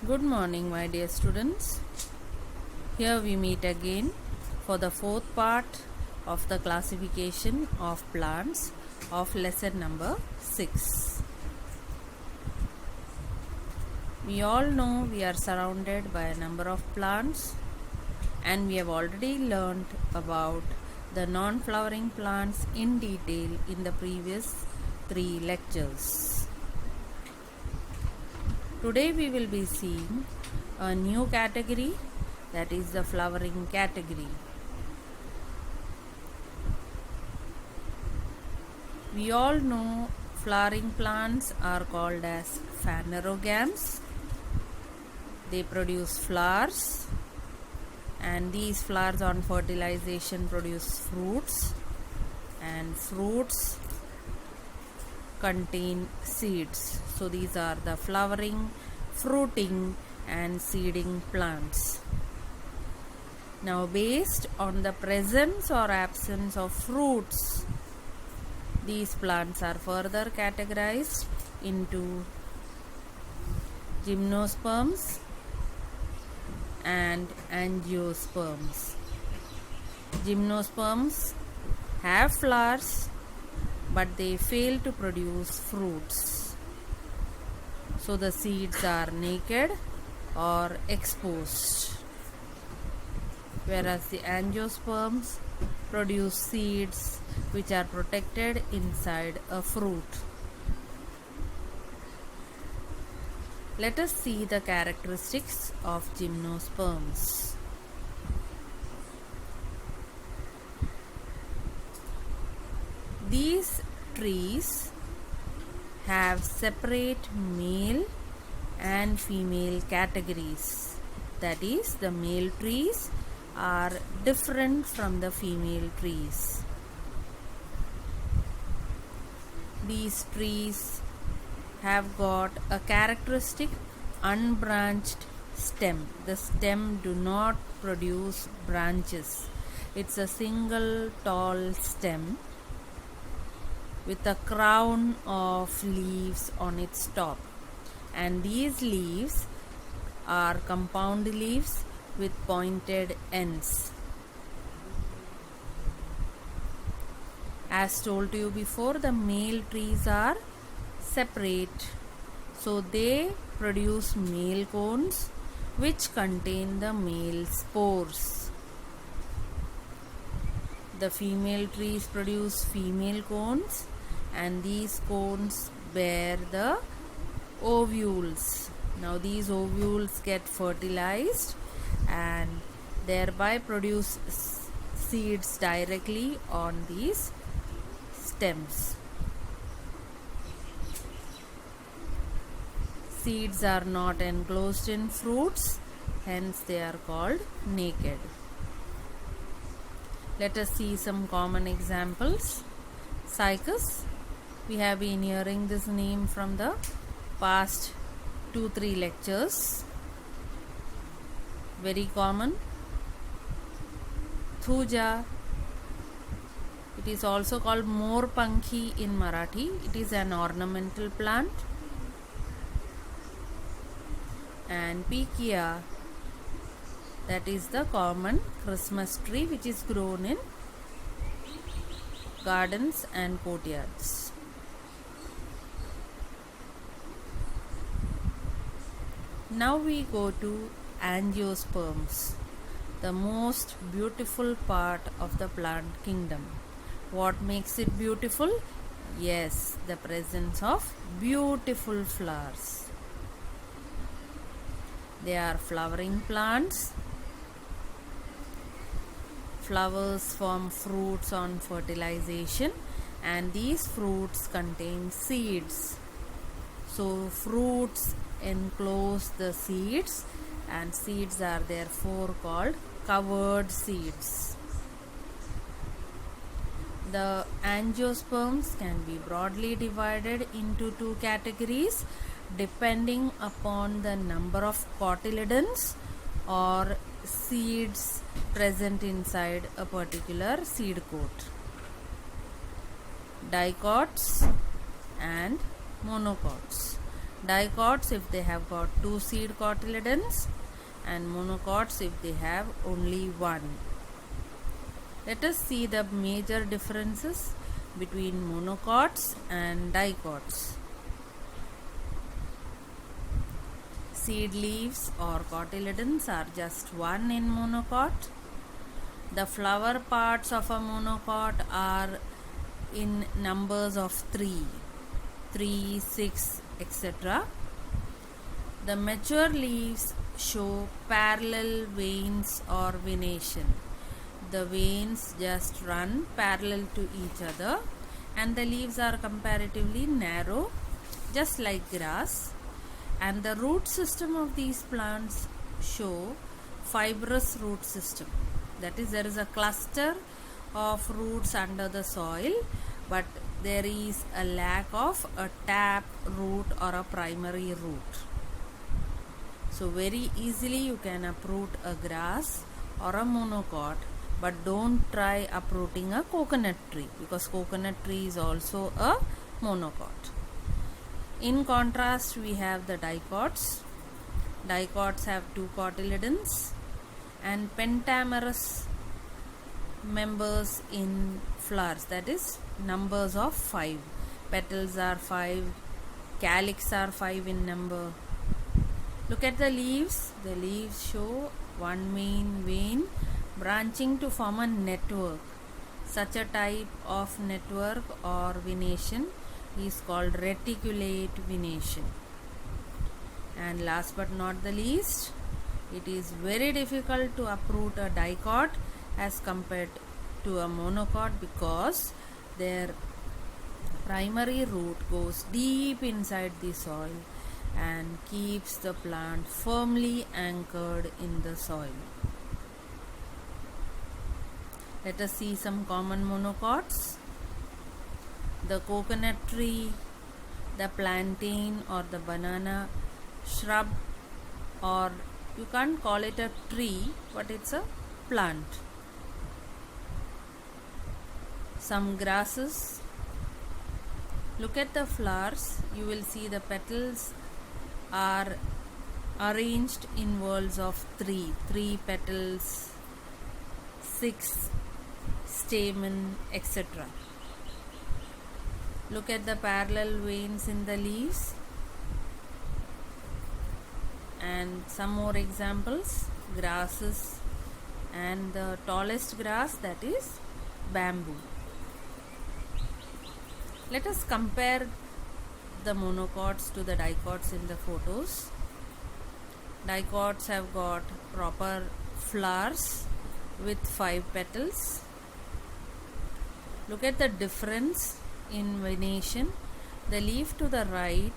Good morning, my dear students. Here we meet again for the fourth part of the classification of plants of lesson number 6. We all know we are surrounded by a number of plants, and we have already learned about the non-flowering plants in detail in the previous 3 lectures. Today we will be seeing a new category, that is the flowering category. We all know flowering plants are called as phanerogams. They produce flowers, and these flowers on fertilization produce fruits, and fruits contain seeds. So these are the flowering, fruiting and seeding plants. Now, based on the presence or absence of fruits, these plants are further categorized into gymnosperms and angiosperms. Gymnosperms have flowers, but they fail to produce fruits. So the seeds are naked or exposed, whereas the angiosperms produce seeds which are protected inside a fruit. Let us see the characteristics of gymnosperms. These trees have separate male and female categories. That is, the male trees are different from the female trees. These trees have got a characteristic unbranched stem. The stem do not produce branches. It's a single tall stem with a crown of leaves on its top, and these leaves are compound leaves with pointed ends. As told to you before, the male trees are separate, so they produce male cones which contain the male spores. The female trees produce female cones, and these cones bear the ovules. Now these ovules get fertilized and thereby produce seeds directly on these stems. Seeds are not enclosed in fruits, hence they are called naked. Let us see some common examples. Cycas. We have been hearing this name from the past 2-3 lectures. Very common. Thuja. It is also called Morpankhi in Marathi. It is an ornamental plant. And Pikia, that is the common Christmas tree which is grown in gardens and courtyards. Now we go to angiosperms, the most beautiful part of the plant kingdom. What makes it beautiful? Yes, the presence of beautiful flowers. They are flowering plants. Flowers form fruits on fertilization, and these fruits contain seeds. So fruits enclose the seeds, and seeds are therefore called covered seeds. The angiosperms can be broadly divided into 2 categories depending upon the number of cotyledons or seeds present inside a particular seed coat. Dicots and monocots. Dicots if they have got 2 seed cotyledons, and monocots if they have only one. Let us see the major differences between monocots and dicots. Seed leaves or cotyledons are just one in monocot. The flower parts of a monocot are in numbers of 3, 6, etc. The mature leaves show parallel veins or venation. The veins just run parallel to each other, and the leaves are comparatively narrow, just like grass. And the root system of these plants show fibrous root system. That is, there is a cluster of roots under the soil, but there is a lack of a tap root or a primary root. So very easily you can uproot a grass or a monocot, but don't try uprooting a coconut tree, because coconut tree is also a monocot. In contrast, we have the dicots. Dicots have 2 cotyledons and pentamerous members in flowers, that is numbers of 5. Petals are 5, calyx are 5 in number. Look at the leaves. The leaves show one main vein branching to form a network. Such a type of network or venation is called reticulate venation. And last but not the least, it is very difficult to uproot a dicot as compared to a monocot, because their primary root goes deep inside the soil and keeps the plant firmly anchored in the soil. Let us see some common monocots. The coconut tree, the plantain or the banana shrub, or you can't call it a tree, but it's a plant. Some grasses. Look at the flowers. You will see the petals are arranged in whorls of 3 petals, 6 stamen, etc. Look at the parallel veins in the leaves. And some more examples, grasses, and the tallest grass, that is bamboo. Let us compare the monocots to the dicots in the photos. Dicots have got proper flowers with 5 petals. Look at the difference in venation. The leaf to the right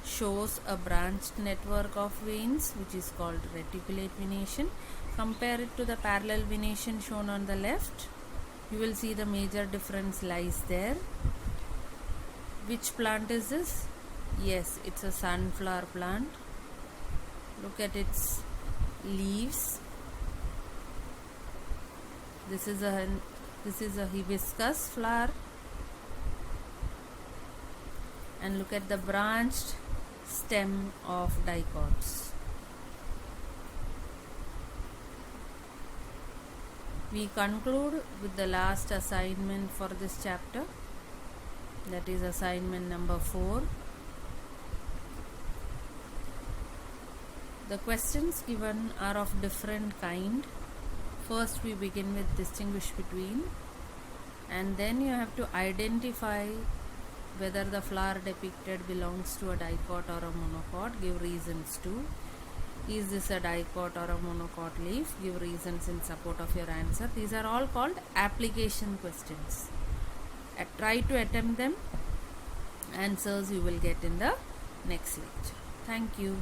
shows a branched network of veins, which is called reticulate venation. Compare it to the parallel venation shown on the left. You will see the major difference lies there. Which plant is this? Yes, it's a sunflower plant. Look at its leaves. This is a hibiscus flower. And look at the branched stem of dicots. We conclude with the last assignment for this chapter, that is assignment number 4. The questions given are of different kind. First we begin with distinguish between, and then you have to identify whether the flower depicted belongs to a dicot or a monocot. Give reasons to. Is this a dicot or a monocot leaf? Give reasons in support of your answer. These are all called application questions. Try to attempt them. Answers you will get in the next lecture. Thank you.